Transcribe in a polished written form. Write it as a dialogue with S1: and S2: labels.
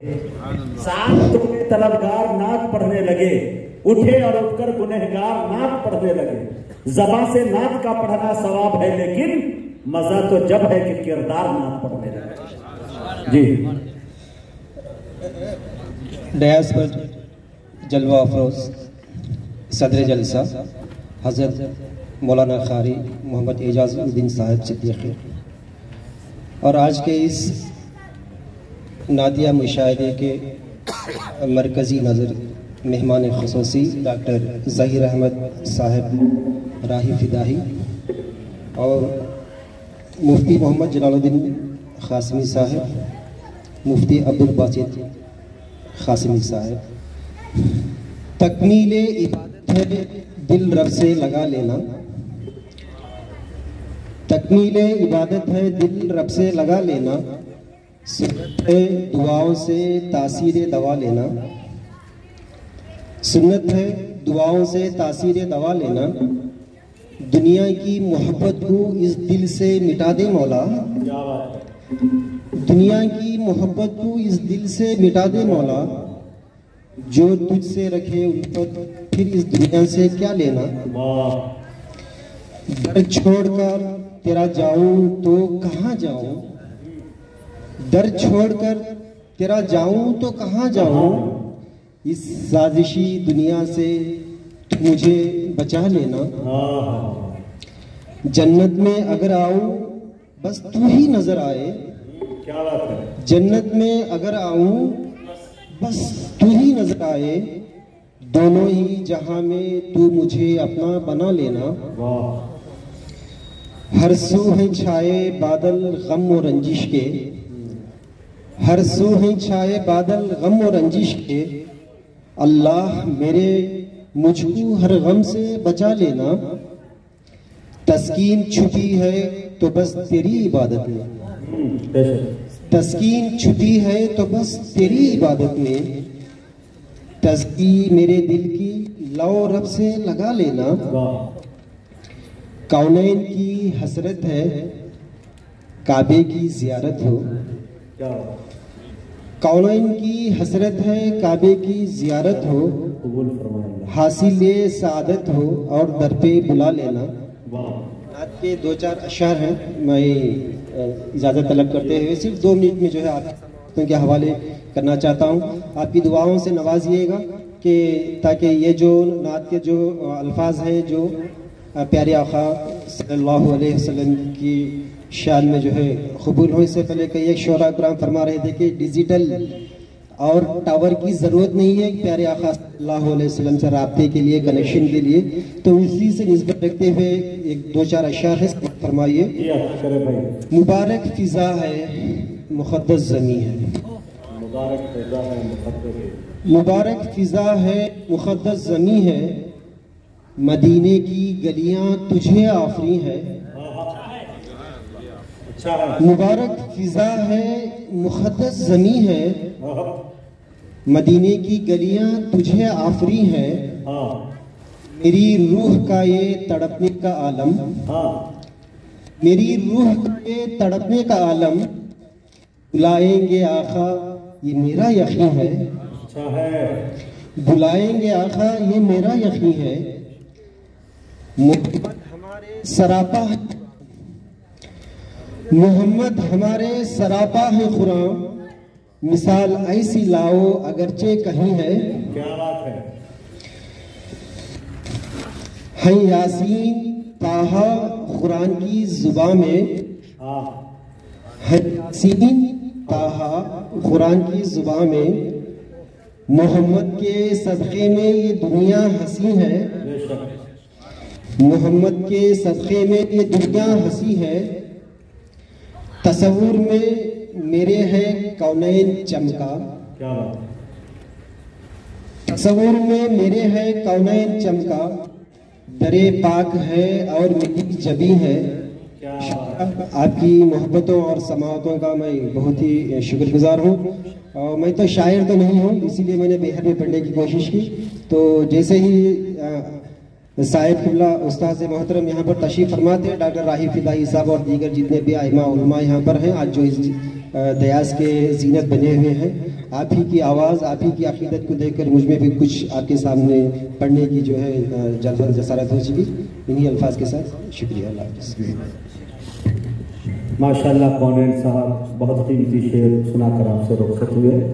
S1: सातों के तलबगार नात पढ़ने लगे, उठे और उठकर गुनहगार नात पढ़ने लगे। ज़बां से नात का पढ़ना सवाब है, लेकिन मजा तो जब है कि किरदार नात पढ़ने लगे। जी
S2: डयास पर जलवा अफरोज सदर जलसा हज़रत मौलाना क़ारी मोहम्मद एजाज़ुद्दीन साहब सिद्दीक़ी, और आज के इस नादिया मुशाहिदे के मरकज़ी नज़र मेहमान ख़ुसूसी डॉक्टर ज़हीर अहमद साहब राही फ़िदाही और मुफ्ती मोहम्मद जलालुद्दीन क़ासिमी साहब, मुफ्ती अब्दुल बासित क़ासिमी साहब। तकमीले इबादत है दिल रब से लगा लेना, तकमीले इबादत है दिल रब से लगा लेना, सुन्नत है दुआओं से तासीर दवा लेना, सुन्नत है दुआओं से तासीर दवा लेना। दुनिया की मोहब्बत को इस दिल से मिटा दे मौला, दुनिया की मोहब्बत को इस दिल से मिटा दे मौला। जो तुझसे रखे उल्फत फिर इस दुनिया से क्या लेना। दर छोड़कर तेरा जाऊं तो कहाँ जाऊं, दर छोड़कर तेरा जाऊं तो कहाँ जाऊं। इस साजिशी दुनिया से तू मुझे बचा लेना। जन्नत में अगर आऊं बस तू ही नजर आए,
S1: क्या बात है।
S2: जन्नत में अगर आऊं बस तू ही नजर आए। दोनों ही जहां में तू मुझे अपना बना लेना। हर सू हैं छाए बादल गम और रंजिश के, हर सू हैं छाए बादल गम और रंजिश के। अल्लाह मेरे मुझको हर गम से बचा लेना। तस्कीन छुपी है तो बस तेरी इबादत में, तस्कीन छुपी है तो बस तेरी इबादत में। तस्की मेरे दिल की लो रब से लगा लेना। कौनैन की हसरत है काबे की ज़ियारत हो, कौनैन की हसरत है काबे की ज़ियारत हो। हासिले सआदत हो और दर पे बुला लेना। नात के दो चार अशार हैं, मैं इजाज़त तलब करते हुए सिर्फ 2 मिनट में जो है आपके के हवाले करना चाहता हूँ। आपकी दुआओं से नवाजिएगा कि ताकि ये जो नात के जो अल्फाज हैं जो प्यारे आका सल्लल्लाहु अलैहि वसल्लम की शान में जो है कबूल हो। इससे पहले कई एक शोरा कराम फरमा रहे थे कि डिजिटल और टावर की ज़रूरत नहीं है प्यारे आका सल्लल्लाहु अलैहि वसल्लम से राब्ते के लिए, कनेक्शन के लिए। तो इसी से निस्बत रखते हुए एक 2-4 अशार है, फरमाइए। मुबारक फिजा है मुक़द्दस ज़मी है, मुबारक फिजा है मुक़द्दस ज़मी है। मदीने की गलियां तुझे आफरी है, मुबारक फिजा है मुक़द्दस ज़मी है। मदीने की गलियां तुझे आफरी है। मेरी रूह का ये तड़पने का आलम, मेरी रूह का ये तड़पने का आलम। बुलाएंगे आका ये मेरा यकीन है, बुलाएंगे आका ये मेरा यकीन है। मोहम्मद हमारे सरापा है, मोहम्मद हमारे सरापा है खुराम। मिसाल ऐसी लाओ अगरचे कहीं है।
S1: क्या बात
S2: है यासीन ताहा कुरान की जुबान में, है यासीन ताहा कुरान की जुबान में। मोहम्मद के सदक़े में ये दुनिया हंसी है, मोहम्मद के सदक़े में ये दुनिया हंसी है। तसव्वुर में मेरे है कौनैन चमका, तसव्वुर में मेरे है कौनैन चमका। दरे पाक है और मेरी जबी है। आपकी मोहब्बतों और समाअतों का मैं बहुत ही शुक्रगुजार हूँ। और मैं तो शायर तो नहीं हूँ, इसीलिए मैंने बेहद में पढ़ने की कोशिश की। तो जैसे ही साहिब क़िबला उस्ताद मोहतरम यहाँ पर तशरीफ़ फरमाते हैं, डॉक्टर राही फ़िदाही साहब और दीगर जितने भी आइमा उलमा यहाँ पर हैं, आज जो इस دیاس کے زینت بنے ہوئے ہیں. آپ ہی کی آواز, آپ ہی کی عقیدت کو دیکھ کر مجھ میں بھی کچھ آپ کے سامنے پڑھنے کی جو ہے جسارت ہو چکی. انہی الفاظ کے ساتھ شکریہ. اللہ حافظ.
S1: ماشاءاللہ کونین صاحب بہت قیمتی شعر سنا کر آپ سے رخصت ہوئے.